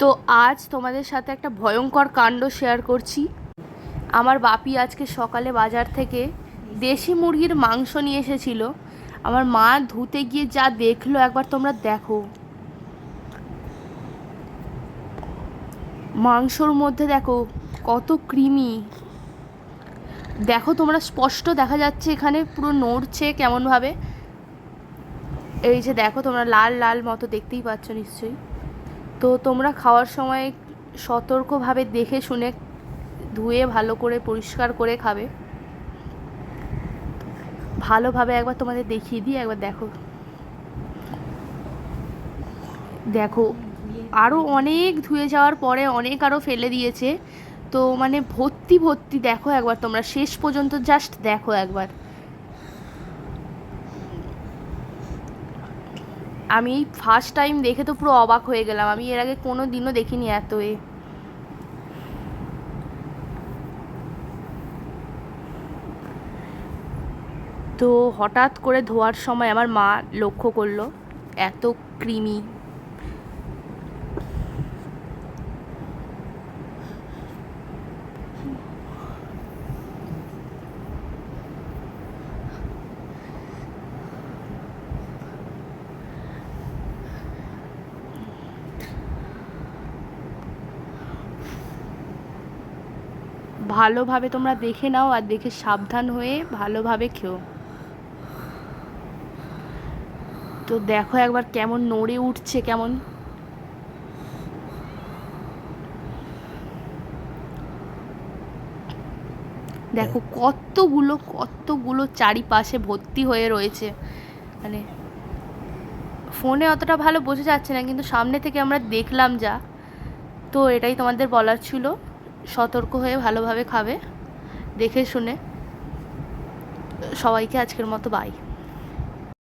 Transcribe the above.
তো আজ তোমাদের সাথে একটা ভয়ঙ্কর কাণ্ড শেয়ার করছি। আমার বাপি আজকে সকালে বাজার থেকে দেশি মুরগির মাংস নিয়ে এসেছিল। আমার মা ধুতে গিয়ে যা দেখলো একবার তোমরা দেখো। মাংসর মধ্যে দেখো কত ক্রিমি, দেখো তোমরা স্পষ্ট দেখা যাচ্ছে, এখানে পুরো নড়ছে কেমনভাবে। এই যে দেখো তোমরা, লাল লাল মতো দেখতেই পাচ্ছ নিশ্চয়ই। তো তোমরা খাওয়ার সময় সতর্কভাবে দেখে শুনে ধুয়ে ভালো করে পরিষ্কার করে খাবে। ভালোভাবে একবার তোমাদের দেখিয়ে দিই, একবার দেখো। দেখো আরও অনেক ধুয়ে যাওয়ার পরে অনেক আরও ফেলে দিয়েছে। তো মানে ভর্তি ভর্তি, দেখো একবার তোমরা শেষ পর্যন্ত জাস্ট দেখো একবার। আমি এই ফার্স্ট টাইম দেখে তো পুরো অবাক হয়ে গেলাম, আমি এর আগে কোনো দিনও দেখিনি এত তো হঠাৎ করে ধোয়ার সময় আমার মা লক্ষ্য করলো এত ক্রিমি। ভালোভাবে তোমরা দেখে নাও আর দেখে সাবধান হয়ে ভালোভাবে খেও। তো দেখো একবার কেমন নড়ে উঠছে, কেমন দেখো কতগুলো কতগুলো চারিপাশে ভর্তি হয়ে রয়েছে। মানে ফোনে অতটা ভালো বোঝা যাচ্ছে না, কিন্তু সামনে থেকে আমরা দেখলাম যা। তো এটাই তোমাদের বলার ছিল, সতর্ক হয়ে ভালোভাবে খাবে দেখে শুনে। সবাইকে আজকের মতো বাই।